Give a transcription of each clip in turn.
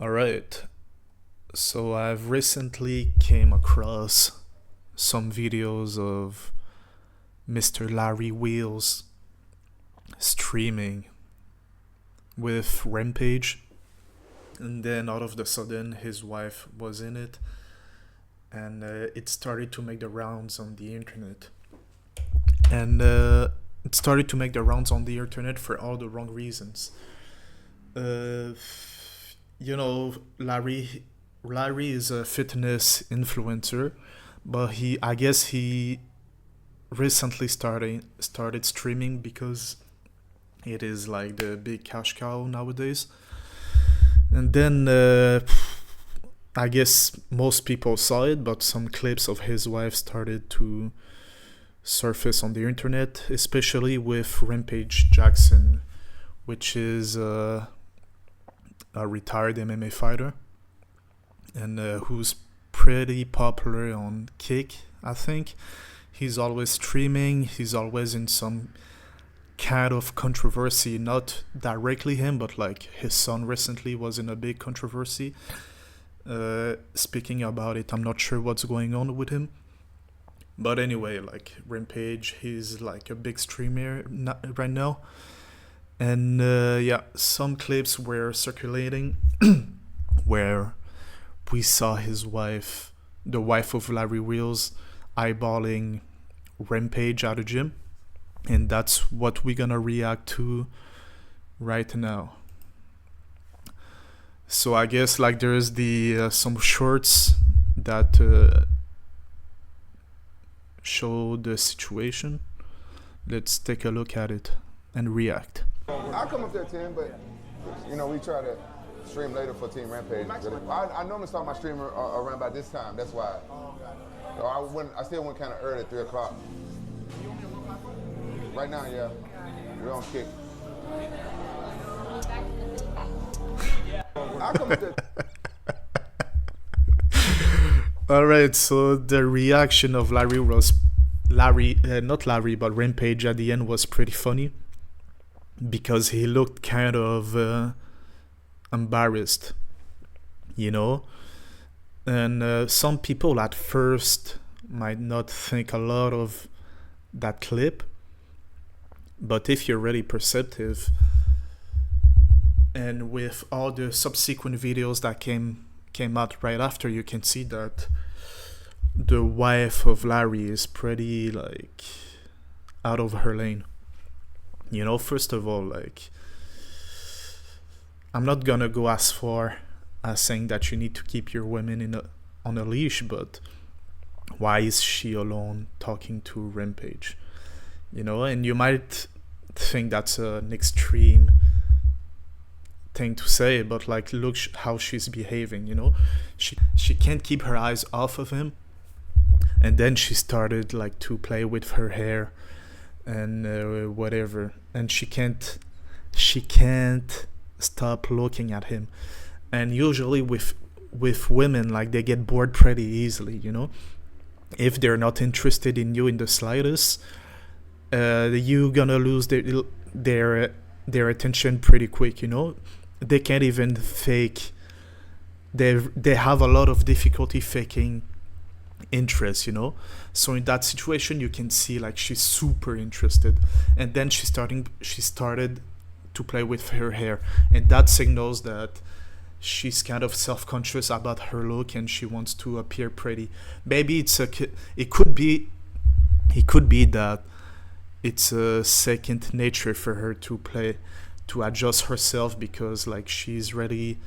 All right. So I've recently came across some videos of Mr. Larry Wheels streaming with Rampage, and then out of the sudden his wife was in it, and it started to make the rounds on the internet. And it started to make the rounds on the internet for all the wrong reasons. Uh, Larry is a fitness influencer, but I guess he recently started streaming because it is like the big cash cow nowadays. And then I guess most people saw it, but some clips of his wife started to surface on the internet, especially with Rampage Jackson, which is a retired MMA fighter, and who's pretty popular on Kick, I think. He's always streaming, he's always in some kind of controversy, not directly him, but like his son recently was in a big controversy. Speaking about it, I'm not sure what's going on with him. But anyway, like Rampage, he's like a big streamer right now. And yeah, some clips were circulating where we saw his wife, the wife of Larry Wheels, eyeballing Rampage at the gym. And that's what we're gonna react to right now. So I guess like there's the some shorts that show the situation. Let's take a look at it and react. I'll come up there at 10, but we try to stream later for Team Rampage. I normally start my stream around by this time. That's why. So I still went kind of early at 3 o'clock. Right now, yeah, we're on Kick. I'll come up there. All right, so the reaction of not Larry, but Rampage at the end was pretty funny because he looked kind of embarrassed, and some people at first might not think a lot of that clip, but if you're really perceptive, and with all the subsequent videos that came out right after, you can see that the wife of Larry is pretty like out of her lane. First of all, like, I'm not gonna go as far as saying that you need to keep your women on a leash, but why is she alone talking to Rampage? And you might think that's an extreme thing to say, but like, look how she's behaving. She can't keep her eyes off of him, and then she started like to play with her hair and whatever, and she can't stop looking at him. And usually with women, like, they get bored pretty easily. If they're not interested in you in the slightest, you're gonna lose their attention pretty quick. They can't even fake. They have a lot of difficulty faking interest. So in that situation, you can see like she's super interested, and then she started to play with her hair, and that signals that she's kind of self-conscious about her look and she wants to appear pretty. Maybe it could be that it's a second nature for her to adjust herself, because like she's really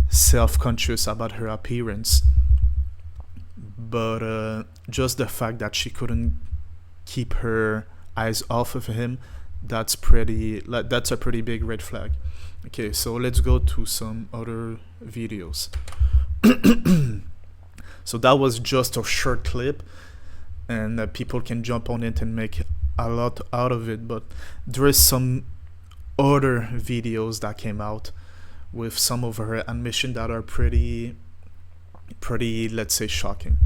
self-conscious about her appearance. But just the fact that she couldn't keep her eyes off of him, that's a pretty big red flag. Okay, so let's go to some other videos. So that was just a short clip, and people can jump on it and make a lot out of it, but there is some other videos that came out with some of her admission that are pretty, let's say, shocking.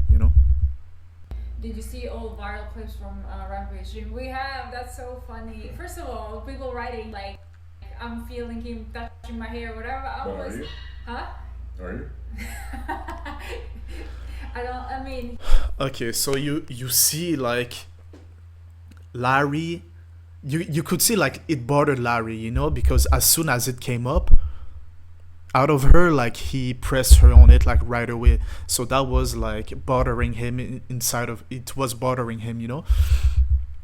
Did you see all viral clips from Rampage stream? That's so funny. First of all, people writing like, I'm feeling him touching my hair, whatever. Huh? Are you? I mean, Okay, so you see like Larry, you could see like it bothered Larry, you know, because as soon as it came up out of her, like he pressed her on it like right away. So that was like bothering him inside of it was bothering him, you know.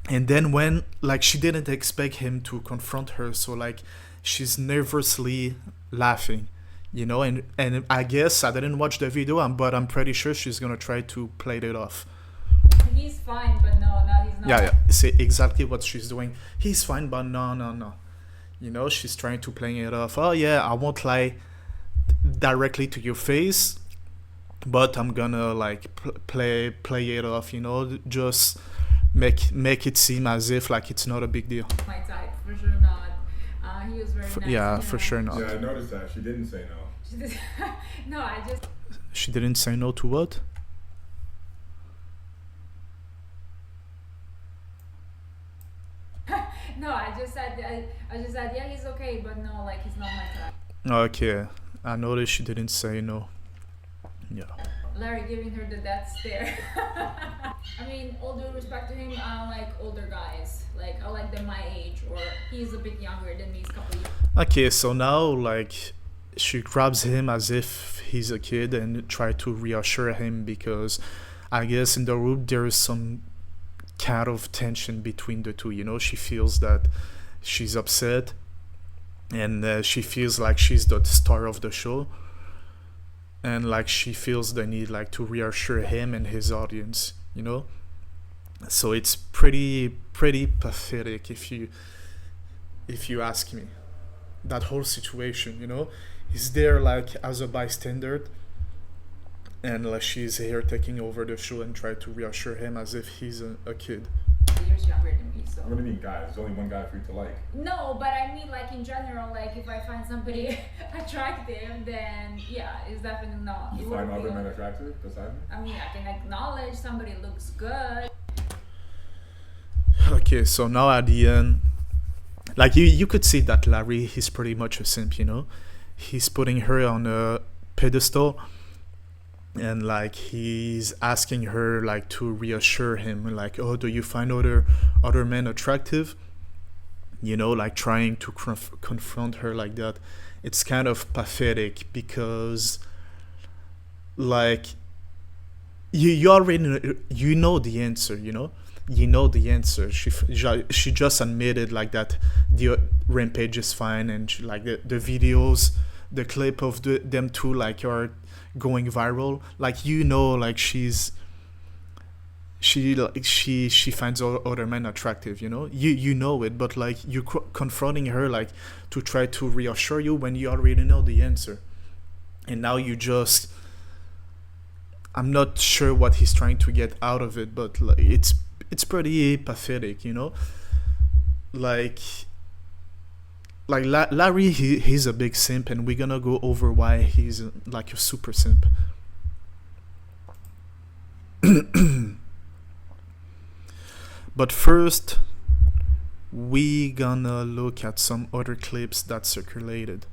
And then when like she didn't expect him to confront her, so like she's nervously laughing, you know. And I guess I didn't watch the video, but I'm pretty sure she's gonna try to play it off. he's fine, but no, he's not. Yeah, say exactly what she's doing. He's fine, but no. You know, she's trying to play it off. Oh yeah, I won't lie directly to your face, but I'm gonna like play it off. You know, just make it seem as if like it's not a big deal. My type, for sure not. He was very nice. Yeah, you for know. sure not. Yeah, I noticed that. She didn't say no. She did- no, I just. She didn't say no to what? No, I just said yeah, he's okay, but no, like he's not my type. Okay, I noticed she didn't say no. Yeah. Larry giving her the death stare. I mean, all due respect to him, I don't like older guys. Like I like them my age, or he's a bit younger than me, a couple years. Okay, so now like she grabs him as if he's a kid and try to reassure him, because I guess in the room there is some kind of tension between the two, you know. She feels that she's upset, and she feels like she's the star of the show, and like she feels the need like to reassure him and his audience, you know. So it's pretty pathetic if you ask me. That whole situation, you know, he's there like as a bystander, and like she's here taking over the show and try to reassure him as if he's a kid. Years younger than me, so. What do you mean, guys? There's only one guy for you to like. No, but I mean, like in general, like if I find somebody attractive, then yeah, it's definitely not. You it find wouldn't be other men on- attractive beside me? I mean, I can acknowledge somebody looks good. Okay, so now at the end, like you could see that Larry, he's pretty much a simp, you know. He's putting her on a pedestal, and like he's asking her like to reassure him, like, oh, do you find other men attractive, you know, like trying to confront her like that. It's kind of pathetic, because like you already you know the answer, you know. You know the answer. She just admitted like that the Rampage is fine, and she, like the videos, the clip of them two like are going viral. Like, you know, like she finds other men attractive, you know. You know it, but like you confronting her like to try to reassure you when you already know the answer, and now you just. I'm not sure what he's trying to get out of it, but like, it's pretty pathetic, you know. Like Larry, he's a big simp, and we're gonna go over why he's like a super simp. But first, we gonna look at some other clips that circulated.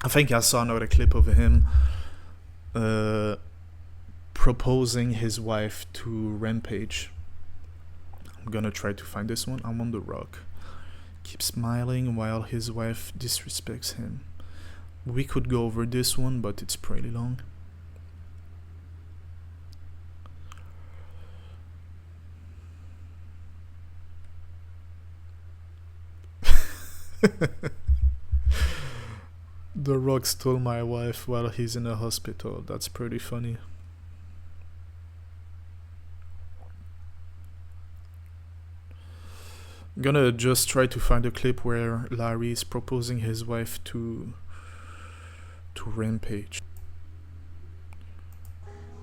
I think I saw another clip of him proposing his wife to Rampage. I'm gonna try to find this one. I'm on the rock. Keep smiling while his wife disrespects him. We could go over this one, but it's pretty long. The Rock stole my wife while he's in a hospital. That's pretty funny. I'm gonna just try to find a clip where Larry is proposing his wife to Rampage.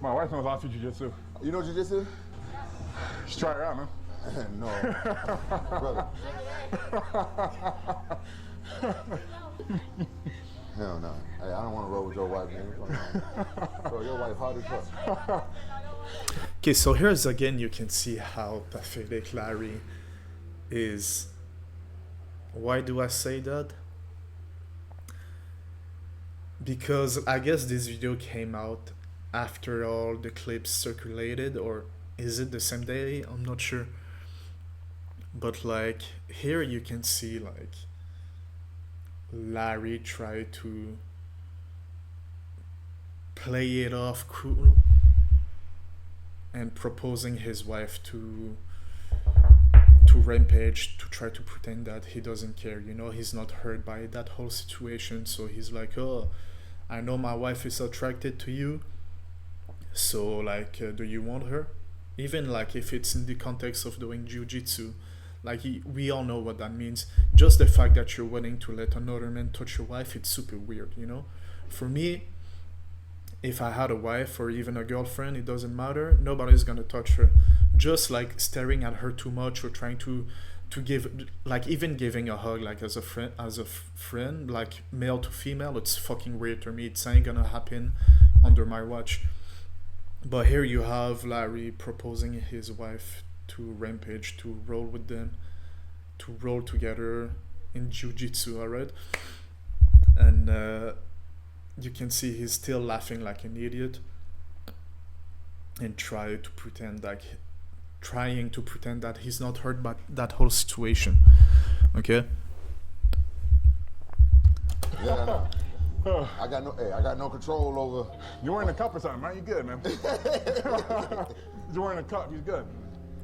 My wife knows how to jiu-jitsu. You know jiu-jitsu? Just try it out, man. No. Brother. Hell no. Hey, I don't want to roll with your wife, man. Bro, your wife hot as fuck. Okay, so here's again, you can see how pathetic Larry is. Why do I say that? because I guess this video came out after all the clips circulated, or is it the same day? I'm not sure. But like here you can see like Larry try to play it off cool and proposing his wife to Rampage to try to pretend that he doesn't care. He's not hurt by that whole situation. So he's like, oh, I know my wife is attracted to you. So like, do you want her? Even like if it's in the context of doing jiu-jitsu, like we all know what that means. Just the fact that you're willing to let another man touch your wife, it's super weird. For me, if I had a wife or even a girlfriend, it doesn't matter. Nobody's gonna touch her. Just like staring at her too much or trying to give, like even giving a hug, like as a friend, like male to female, it's fucking weird to me. It ain't gonna happen under my watch. But here you have Larry proposing his wife to Rampage to roll with them, to roll together in jiu-jitsu, alright? And you can see he's still laughing like an idiot and trying to pretend that he's not hurt by that whole situation. Okay? Yeah, no. I got no control over. You're wearing a cup or something, right? You good, man. You're wearing a cup. He's good.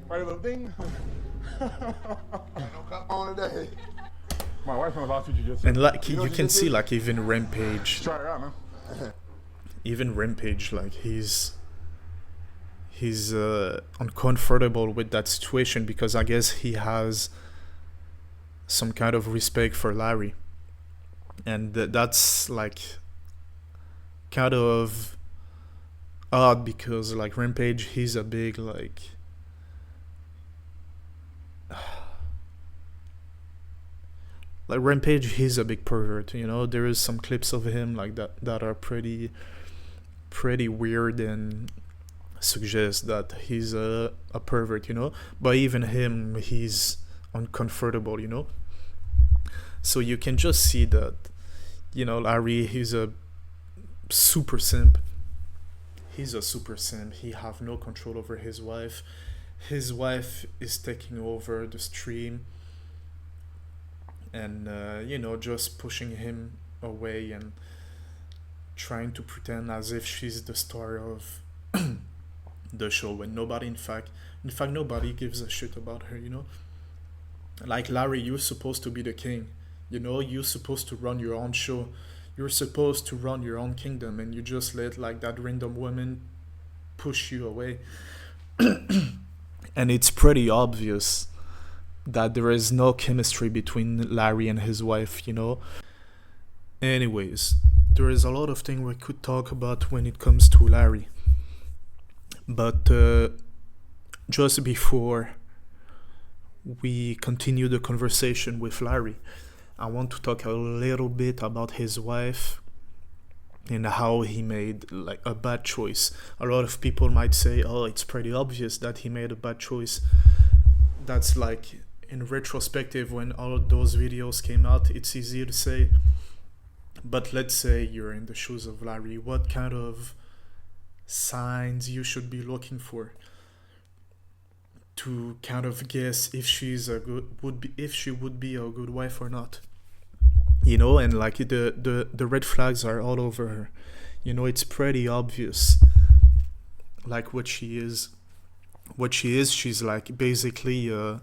Right, a little ding. No cup on today. My wife knows how to jiu-jitsu. And like you can see like even Rampage, Try it out, man. like he's uncomfortable with that situation because I guess he has some kind of respect for Larry, and that's like kind of odd because like Rampage, he's a big like Rampage, he's a big pervert. There is some clips of him like that are pretty weird and suggest that he's a pervert. But even him, he's uncomfortable. So you can just see that Larry, he's a super simp. He have no control over his wife. His wife is taking over the stream and just pushing him away and trying to pretend as if she's the star of the show, when nobody in fact nobody gives a shit about her. Like Larry, you're supposed to be the king. You're supposed to run your own show, you're supposed to run your own kingdom, and you just let like that random woman push you away. And it's pretty obvious that there is no chemistry between Larry and his wife. Anyways, there is a lot of things we could talk about when it comes to Larry, but just before we continue the conversation with Larry, I want to talk a little bit about his wife and how he made like a bad choice. A lot of people might say, oh, it's pretty obvious that he made a bad choice. That's like in retrospective, when all of those videos came out, it's easy to say. But let's say you're in the shoes of Larry. What kind of signs you should be looking for to kind of guess if she would be a good wife or not? And like the red flags are all over her. It's pretty obvious like what she is. She's like basically a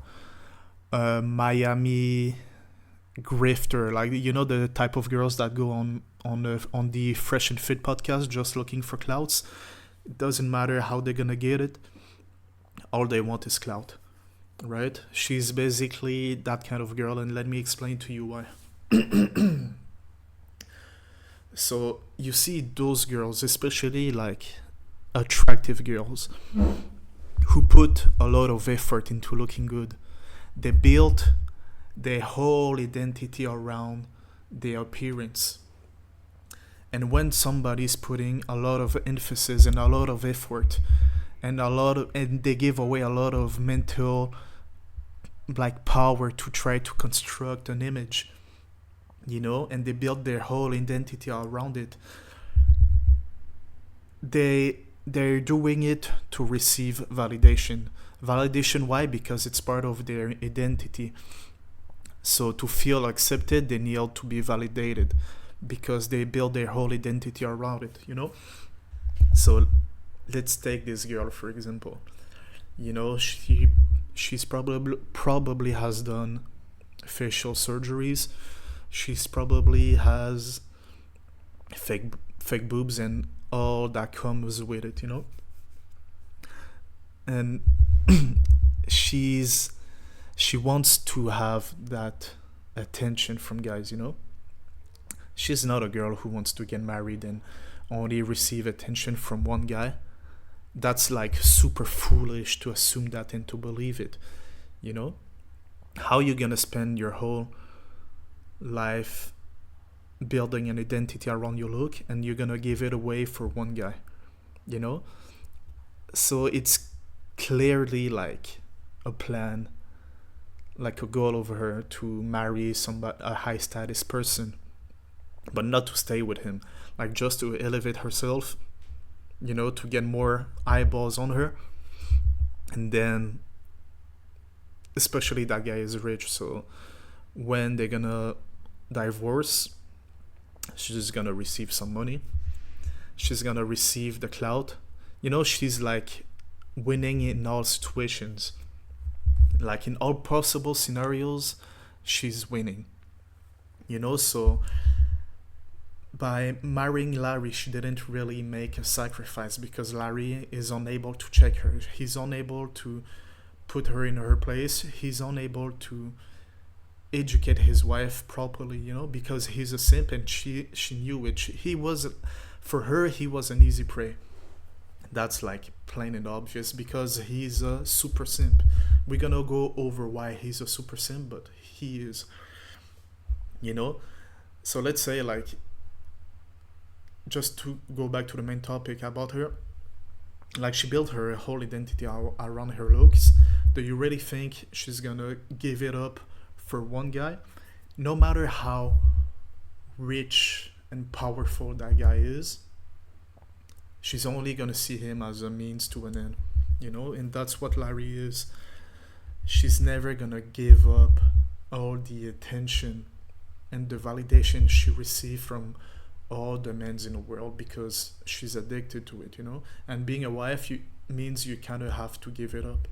Miami grifter, like the type of girls that go on the Fresh and Fit podcast just looking for clouts. It doesn't matter how they're gonna get it, all they want is clout, right? She's basically that kind of girl, and let me explain to you why. So you see those girls, especially like attractive girls, who put a lot of effort into looking good. They built their whole identity around their appearance. And when somebody's putting a lot of emphasis and a lot of effort and they give away a lot of mental like power to try to construct an image, you know, and they build their whole identity around it. They're doing it to receive validation. Validation, why? Because it's part of their identity. So to feel accepted, they need to be validated because they build their whole identity around it, you know? So let's take this girl, for example. You know, she's probably has done facial surgeries. She's probably has fake boobs and all that comes with it, you know? And she wants to have that attention from guys, you know? She's not a girl who wants to get married and only receive attention from one guy. That's like super foolish to assume that and to believe it, you know? How you gonna spend your whole life building an identity around your look and you're gonna give it away for one guy, you know? So it's clearly like a plan, like a goal over her to marry a high status person, but not to stay with him, like just to elevate herself, you know, to get more eyeballs on her. And then especially that guy is rich, so when they're gonna divorce, she's gonna receive some money, she's gonna receive the clout, you know? She's like winning in all situations, like in all possible scenarios she's winning, you know? So by marrying Larry, she didn't really make a sacrifice because Larry is unable to check her, he's unable to put her in her place, he's unable to educate his wife properly, you know, because he's a simp and she knew it. For her, he was an easy prey. That's like plain and obvious because he's a super simp. We're gonna go over why he's a super simp, but he is, you know? So let's say, like, just to go back to the main topic about her, like she built her whole identity around her looks. Do you really think she's gonna give it up for one guy? No matter how rich and powerful that guy is, she's only gonna see him as a means to an end, you know? And that's what Larry is. She's never gonna give up all the attention and the validation she received from all the men in the world because she's addicted to it, you know? And being a wife means you kind of have to give it up,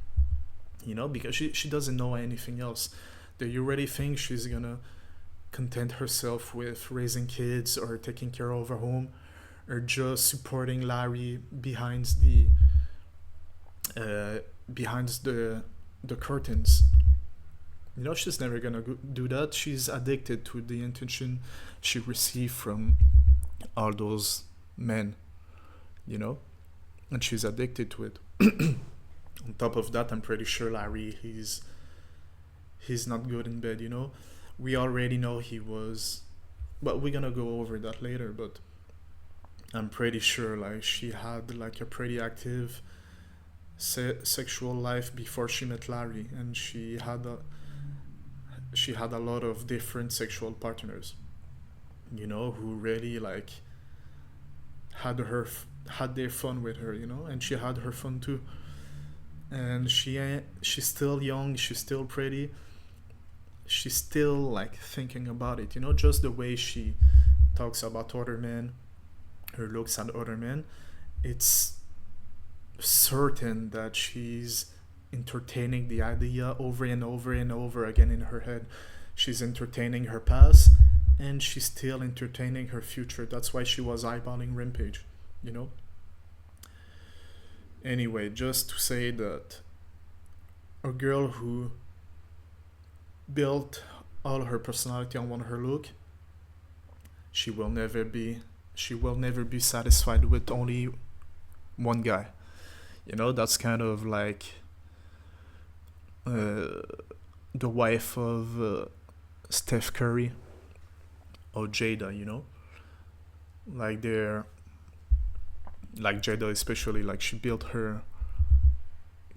you know, because she doesn't know anything else. Do you really think she's gonna content herself with raising kids or taking care of her home or just supporting Larry behind the curtains? You know, she's never gonna do that. She's addicted to the attention she received from all those men, you know, and she's addicted to it. On top of that, I'm pretty sure Larry, he's not good in bed, you know? We already know he was, but we're gonna go over that later, but I'm pretty sure like she had like a pretty active sexual life before she met Larry, and she had a lot of different sexual partners, you know, who really like had their fun with her, you know, and she had her fun too. And she's still young, she's still pretty, she's still like thinking about it, you know, just the way she talks about other men, her looks at other men, it's certain that she's entertaining the idea over and over and over again in her head. She's entertaining her past and she's still entertaining her future. That's why she was eyeballing Rampage, you know? Anyway, just to say that a girl who built all her personality on her look, she will never be satisfied with only one guy. You know, that's kind of like the wife of Steph Curry or Jada, you know? Like Jada especially, like she built her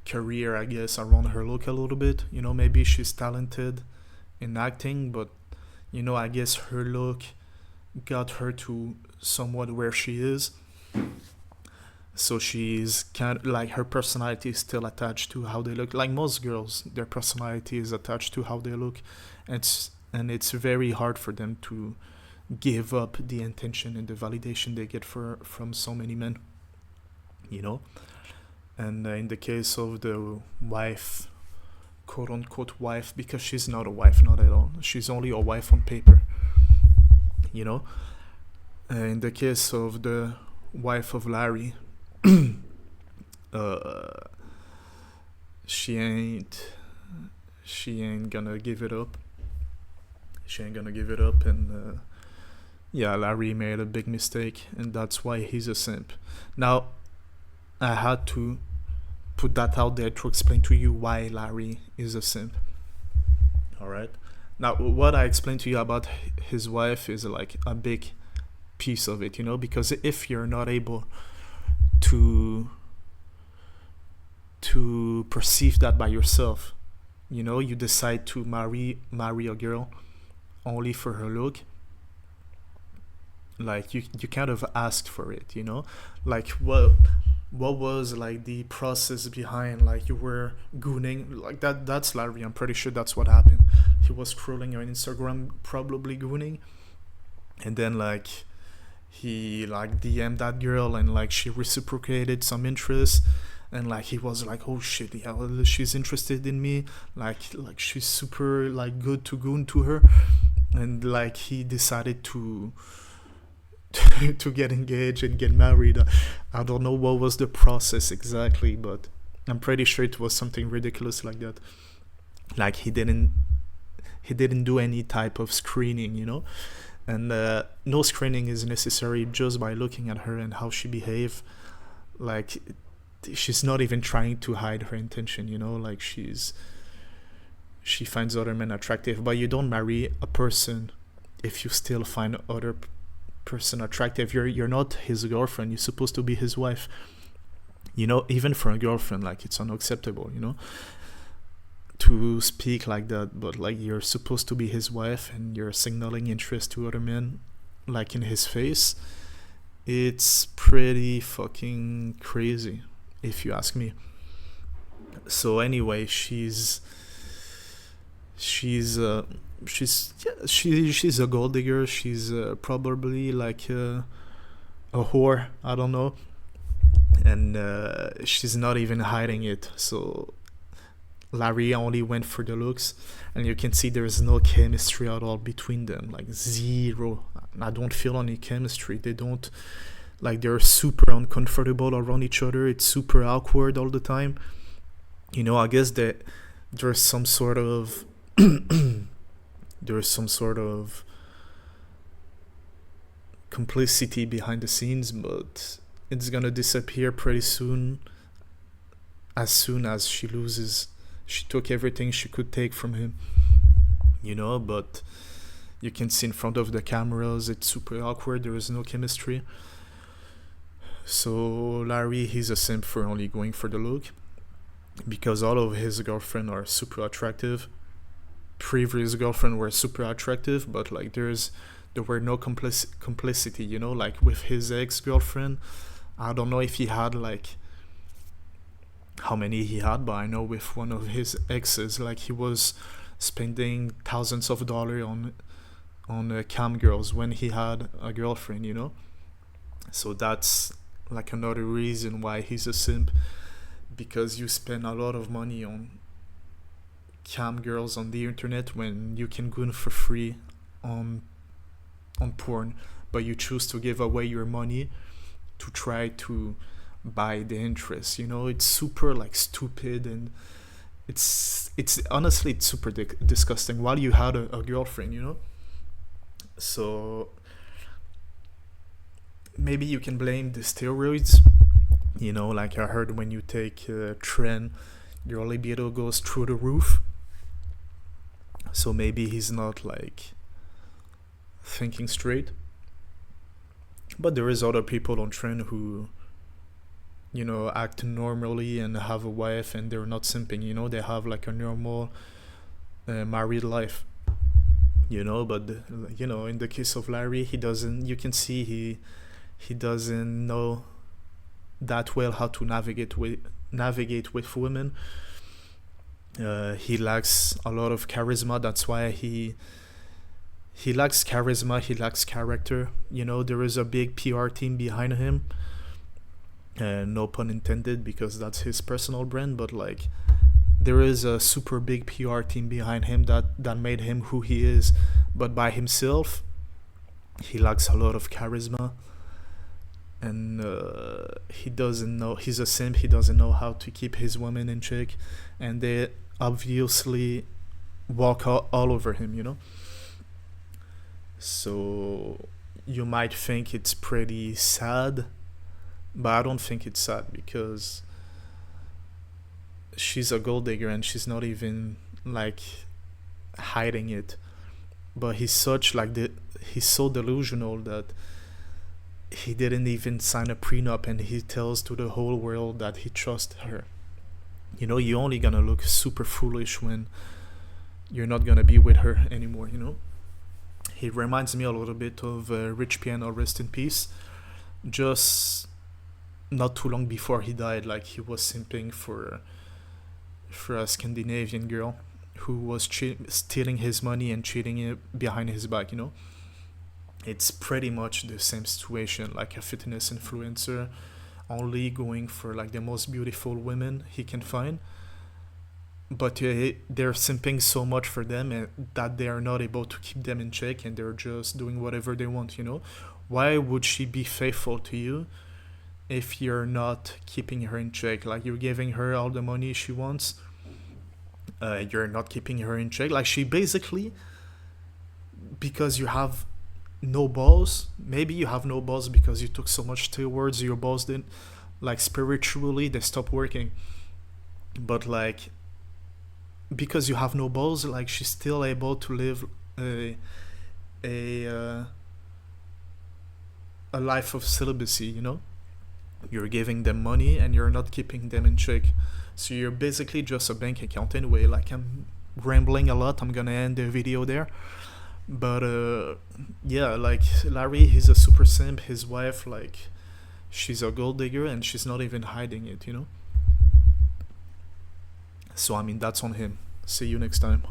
career, I guess, around her look a little bit. You know, maybe she's talented in acting, but I guess her look got her to somewhat where she is. So she's kind of like, her personality is still attached to how they look. Like most girls, their personality is attached to how they look. And it's very hard for them to give up the attention and the validation they get from so many men, you know. And in the case of the wife, quote unquote wife, because she's not a wife, not at all. She's only a wife on paper, you know. In the case of the wife of Larry, uh, she ain't she ain't gonna give it up. She ain't gonna give it up, and yeah, Larry made a big mistake, and that's why he's a simp. Now, I had to put that out there to explain to you why Larry is a simp. All right. Now, what I explained to you about his wife is like a big piece of it, because if you're not able to perceive that by yourself, you decide to marry a girl only for her look. Like you kind of asked for it, like what was like the process behind, like you were gooning like that's Larry. I'm pretty sure that's what happened. He was scrolling on Instagram, probably gooning, and then like he like DM'd that girl, and like she reciprocated some interest, and like he was like, oh shit, yeah, well, she's interested in me, like she's super like good to goon to her, and like he decided to to get engaged and get married. I don't know what was the process exactly, but I'm pretty sure it was something ridiculous like that. Like he didn't do any type of screening, and no screening is necessary just by looking at her and how she behaves. Like she's not even trying to hide her intention, like she finds other men attractive, but you don't marry a person if you still find other person attractive. You're not his girlfriend. You're supposed to be his wife. Even for a girlfriend, like it's unacceptable, to speak like that. But like you're supposed to be his wife, and you're signaling interest to other men, like in his face. It's pretty fucking crazy, if you ask me. So anyway, she's a gold digger. She's probably like a whore. I don't know, and she's not even hiding it. So Larry only went for the looks, and you can see there's no chemistry at all between them, like zero. I don't feel any chemistry. They don't, like, they're super uncomfortable around each other. It's super awkward all the time. I guess that there's some sort of complicity behind the scenes, but it's gonna disappear pretty soon. As soon as she took everything she could take from him, but you can see in front of the cameras, it's super awkward. There is no chemistry. So Larry, he's a simp for only going for the look, because all of his girlfriends are super attractive. Previous girlfriend were super attractive, but like there were no complicity, like with his ex-girlfriend. I don't know if he had like how many he had, but I know with one of his exes, like he was spending thousands of dollars on cam girls when he had a girlfriend, so that's like another reason why he's a simp, because you spend a lot of money on cam girls on the internet when you can goon for free on porn, but you choose to give away your money to try to buy the interest. It's super like stupid, and it's honestly it's super disgusting while you had a girlfriend. So maybe you can blame the steroids. Like I heard when you take Tren, your libido goes through the roof. So maybe he's not like thinking straight. But there is other people on Tren who, act normally and have a wife, and they're not simping. They have like a normal married life. you know. But you know, in the case of Larry, he doesn't. You can see he doesn't know that well how to navigate with women. He lacks a lot of charisma. That's why he lacks charisma. He lacks character. You know, there is a big PR team behind him. No pun intended, because that's his personal brand. But like, there is a super big PR team behind him that made him who he is. But by himself, he lacks a lot of charisma. And he doesn't know. He's a simp. He doesn't know how to keep his woman in check, and they obviously walk all over him, you know. So you might think it's pretty sad, but I don't think it's sad, because she's a gold digger and she's not even like hiding it. But he's so delusional that he didn't even sign a prenup, and he tells to the whole world that he trusts her. You know, you're only gonna look super foolish when you're not gonna be with her anymore, you know. He reminds me a little bit of Rich Piano, rest in peace. Just not too long before he died, like, he was simping for a Scandinavian girl who was stealing his money and cheating it behind his back, you know. It's pretty much the same situation, like a fitness influencer only going for like the most beautiful women he can find, but they're simping so much for them that they are not able to keep them in check, and they're just doing whatever they want, you know. Why would she be faithful to you if you're not keeping her in check? Like, you're giving her all the money she wants, you're not keeping her in check. Like, she basically, because you have no balls, maybe you have no balls because you took so much steroids, your balls didn't, like, spiritually they stopped working, but like, because you have no balls, like, she's still able to live a life of celibacy, you know. You're giving them money and you're not keeping them in check, so you're basically just a bank account anyway. Like, I'm rambling a lot, I'm gonna end the video there. But yeah, like, Larry, he's a super simp. His wife, like, she's a gold digger and she's not even hiding it, you know. So I mean, that's on him. See you next time.